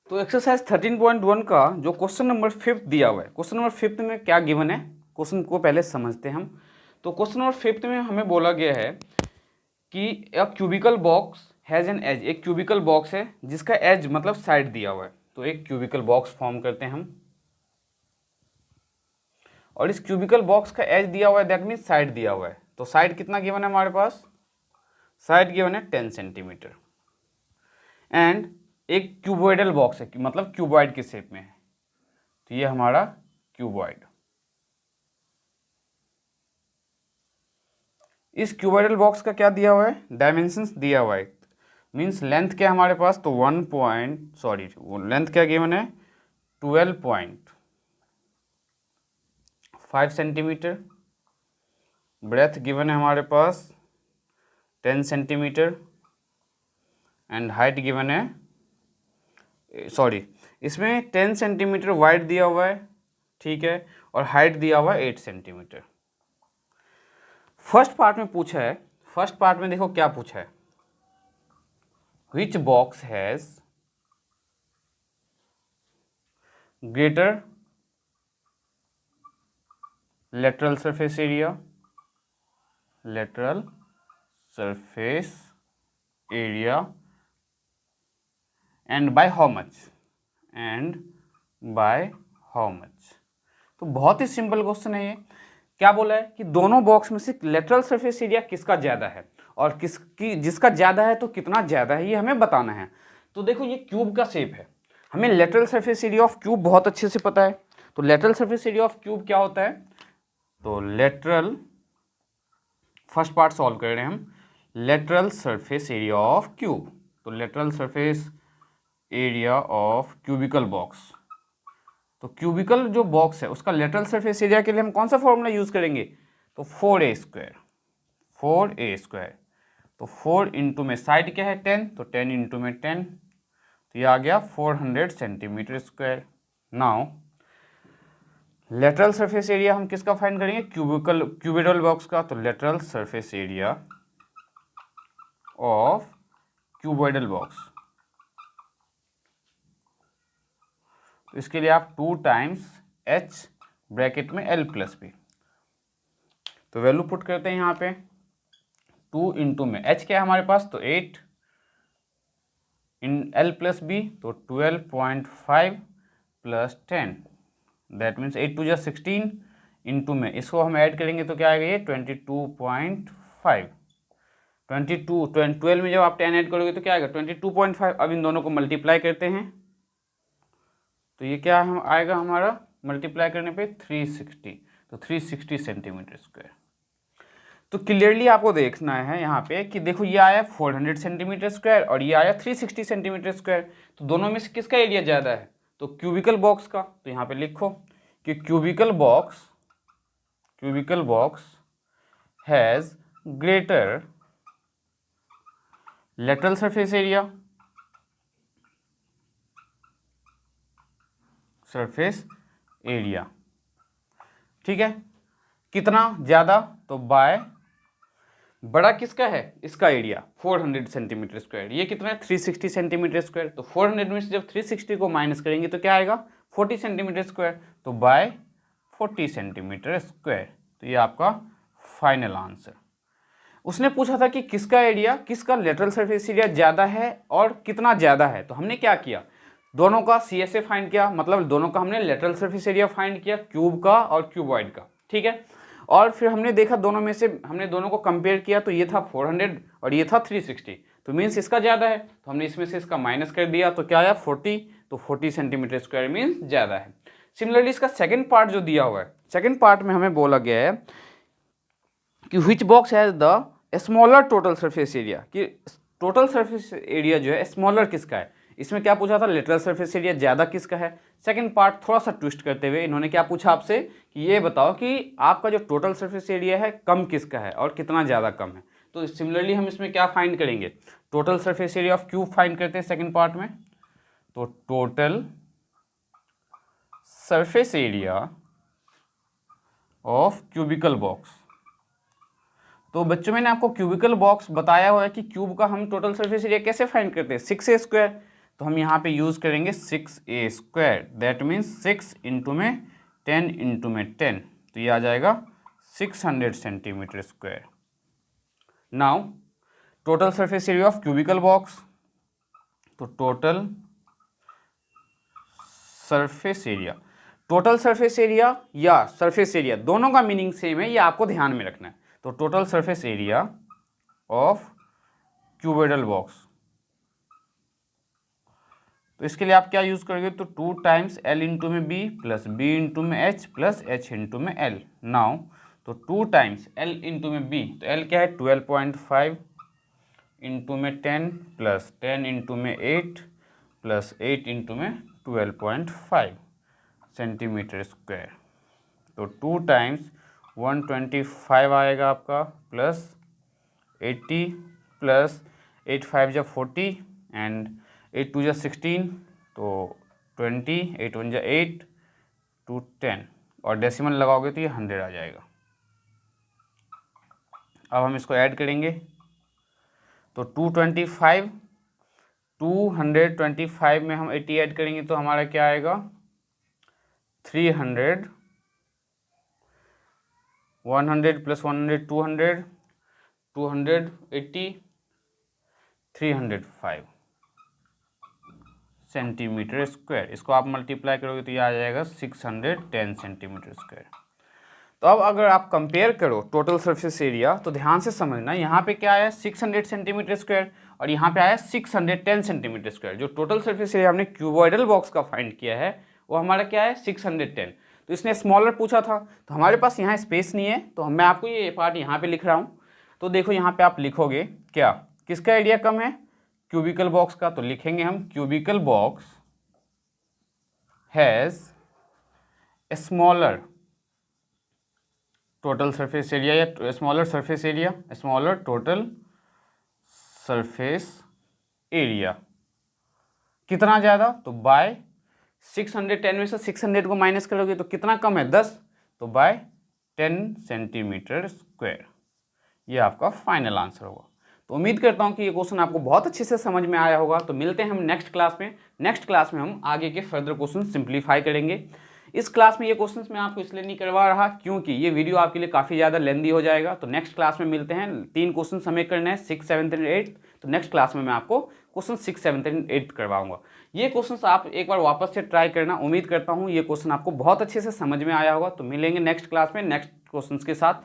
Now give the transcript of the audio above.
तो एक्सरसाइज 13.1 का जो क्वेश्चन नंबर 5 दिया हुआ है, क्वेश्चन नंबर 5 में क्या गिवन है, क्वेश्चन को पहले समझते हैं हम। तो क्वेश्चन नंबर 5 में हमें बोला गया है कि a cubical box has an edge, एक क्यूबिकल बॉक्स है जिसका एज मतलब साइड दिया हुआ है। तो एक क्यूबिकल बॉक्स फॉर्म करते हैं हम, और इस क्यूबिकल बॉक्स का एज दिया हुआ है, दैट मीन्स साइड दिया हुआ है। तो साइड कितना गिवन है हमारे पास, साइड गिवन है 10 सेंटीमीटर। एंड एक क्यूबॉइडल बॉक्स है, मतलब क्यूबॉइड के शेप में है, तो ये हमारा क्यूबॉइड। इस क्यूबॉइडल बॉक्स का क्या दिया हुआ है, डायमेंशंस दिया हुआ है। मींस लेंथ क्या हमारे पास, तो लेंथ क्या गिवन है 12.5 सेंटीमीटर। ब्रेथ गिवन है हमारे पास 10 सेंटीमीटर। एंड हाइट गिवन है, इसमें 10 सेंटीमीटर वाइड दिया हुआ है, ठीक है, और हाइट दिया हुआ है 8 सेंटीमीटर। फर्स्ट पार्ट में पूछा है, फर्स्ट पार्ट में देखो क्या पूछा है, which box has greater lateral surface area, lateral surface area and by how much, and by how much. तो बहुत ही सिंपल क्वेश्चन है ये। क्या बोला है कि दोनों बॉक्स में से लेटरल सरफेस एरिया किसका ज़्यादा है, और किसकी, जिसका ज़्यादा है तो कितना ज़्यादा है, ये हमें बताना है। तो देखो ये क्यूब का शेप है, हमें lateral surface area of cube बहुत अच्छे से पता है। तो lateral surface area of cube क्या होता है, तो लेटरल, फर्स्ट पार्ट सॉल्व कर रहे हैं हम, lateral surface area of cube. तो lateral surface area of cubical box, तो क्यूबिकल जो बॉक्स है उसका लेटरल सरफेस एरिया के लिए हम कौन सा फॉर्मूला यूज करेंगे, तो 4a स्क्वायर, 4a स्क्वायर। तो 4 इंटू में साइड क्या है 10, तो 10 इंटू में 10, तो ये आ गया 400 centimetre square. Now lateral surface area हम किसका फाइंड करेंगे, क्यूबिकल बॉक्स का। तो lateral surface area of cuboidal box, तो इसके लिए आप 2 टाइम्स h ब्रैकेट में l प्लस b, तो वैल्यू पुट करते हैं यहाँ पे। 2 इंटू में h क्या है हमारे पास, तो 8 इन l प्लस b, तो 12.5 प्लस 10, दैट मीन्स 8 टू जा 16, इंटू में इसको हम ऐड करेंगे तो क्या आएगा ये 22.5। 12 में जब आप 10 ऐड करोगे तो क्या आएगा 22.5। अब इन दोनों को मल्टीप्लाई करते हैं, तो ये क्या आएगा हमारा, मल्टीप्लाई करने पे 360, तो 360 सेंटीमीटर स्क्वायर। तो क्लियरली आपको देखना है यहाँ पे कि देखो ये आया 400 सेंटीमीटर स्क्वायर और ये आया 360 सेंटीमीटर स्क्वायर। तो दोनों में से किसका एरिया ज़्यादा है, तो क्यूबिकल बॉक्स का। तो यहाँ पे लिखो कि cubicle box has greater lateral surface area, ठीक है, कितना ज़्यादा, तो बाय बड़ा किसका है, इसका एरिया 400 सेंटीमीटर स्क्वायर, ये कितना है 360 सेंटीमीटर स्क्वायर। तो 400 में से जब 360 को माइनस करेंगे तो क्या आएगा 40 सेंटीमीटर स्क्वायर, तो बाय 40 सेंटीमीटर स्क्वायर। तो ये आपका फाइनल आंसर। उसने पूछा था कि किसका एरिया, किसका लेटरल सरफेस एरिया ज़्यादा है और कितना ज़्यादा है। तो हमने क्या किया, दोनों का CSA फाइंड किया, मतलब दोनों का हमने लेटरल सरफेस एरिया फाइंड किया, क्यूब का और क्यूबॉइड का, ठीक है। और फिर हमने देखा दोनों में से, हमने दोनों को कंपेयर किया, तो ये था 400 और ये था 360, तो मीन्स इसका ज़्यादा है, तो हमने इसमें से इसका माइनस कर दिया, तो क्या आया 40, तो 40 सेंटीमीटर स्क्वायर मीन्स ज़्यादा है। सिमिलरली इसका सेकेंड पार्ट जो दिया हुआ है, सेकेंड पार्ट में हमें बोला गया है कि which box has the smaller total surface area, कि टोटल सरफेस एरिया जो है स्मॉलर किसका है। इसमें क्या पूछा था, लेटरल सरफेस एरिया ज़्यादा किसका है। सेकंड पार्ट थोड़ा सा ट्विस्ट करते हुए इन्होंने क्या पूछा आपसे कि ये बताओ कि आपका जो टोटल सरफेस एरिया है कम किसका है और कितना ज़्यादा कम है। तो सिमिलरली हम इसमें क्या फाइंड करेंगे, total surface area of cube find करते हैं सेकंड पार्ट में। तो total surface area of cubical box, तो बच्चों मैंने आपको क्यूबिकल बॉक्स बताया हुआ है कि क्यूब का हम टोटल सरफेस एरिया कैसे फाइंड करते हैं, 6a स्क्वायर। तो हम यहाँ पे यूज़ करेंगे 6a², दैट मीन्स 6 इंटू में 10 इंटू में 10, तो ये आ जाएगा 600 centimetre square. Now total surface area of cubical box, तो total surface area, total surface area या सरफेस एरिया दोनों का मीनिंग सेम है, ये आपको ध्यान में रखना है। तो total surface area of cuboidal box, तो इसके लिए आप क्या यूज करोगे, तो 2 टाइम्स L इंटू में B प्लस B इंटू में H प्लस H इंटू में L। नाउ तो 2 टाइम्स L इंटू में B, तो L क्या है 12.5 इंटू में 10 प्लस 10 इंटू में 8 प्लस 8 इंटू में 12.5 सेंटीमीटर स्क्वायर। तो 2 टाइम्स 125 आएगा आपका प्लस 80 प्लस 8 5 जा 40 एंड 8 2 जा 16, तो 20, 8 1 जा 8 2 10, और डेसिमल लगाओगे तो ये 100 आ जाएगा। अब हम इसको ऐड करेंगे, तो 225 225 में हम 80 ऐड करेंगे तो हमारा क्या आएगा 300, 100 प्लस 100 200, 280 305 सेंटीमीटर स्क्वायर। इसको आप मल्टीप्लाई करोगे तो ये आ जाएगा 610 सेंटीमीटर स्क्वायर। तो अब अगर आप कंपेयर करो टोटल सरफेस एरिया, तो ध्यान से समझना, यहाँ पे क्या आया 600 सेंटीमीटर स्क्वायर और यहाँ पे आया 610 सेंटीमीटर स्क्वायर। जो टोटल सरफेस एरिया हमने क्यूबॉइडल बॉक्स का फाइंड किया है वो हमारा क्या है 610। तो इसने स्मॉलर पूछा था, तो हमारे पास यहाँ स्पेस नहीं है, तो मैं आपको ये पार्ट यहाँ पे लिख रहा हूँ। तो देखो यहाँ पे आप लिखोगे क्या, किसका एरिया कम है, क्यूबिकल बॉक्स का। तो लिखेंगे हम cubical box has smaller total surface area या smaller surface area, smaller total surface area. कितना ज़्यादा, तो बाय 610 में से 600 को माइनस करोगे तो कितना कम है 10, तो बाय 10 सेंटीमीटर स्क्वायर। ये आपका फाइनल आंसर होगा। तो उम्मीद करता हूँ कि ये क्वेश्चन आपको बहुत अच्छे से समझ में आया होगा। तो मिलते हैं हम नेक्स्ट क्लास में। नेक्स्ट क्लास में हम आगे के फर्दर क्वेश्चन सिंप्लीफाई करेंगे। इस क्लास में ये क्वेश्चंस मैं आपको इसलिए नहीं करवा रहा क्योंकि ये वीडियो आपके लिए काफ़ी ज़्यादा लेंदी हो जाएगा। तो नेक्स्ट क्लास में मिलते हैं। 3 क्वेश्चन हमें करना है 6, 7 एंड 8। तो नेक्स्ट क्लास में मैं आपको क्वेश्चन 6, 7 एंड 8 करवाऊंगा। ये क्वेश्चंस आप एक बार वापस से ट्राई करना। उम्मीद करता हूँ ये क्वेश्चन आपको बहुत अच्छे से समझ में आया होगा। तो मिलेंगे नेक्स्ट क्लास में नेक्स्ट क्वेश्चंस के साथ।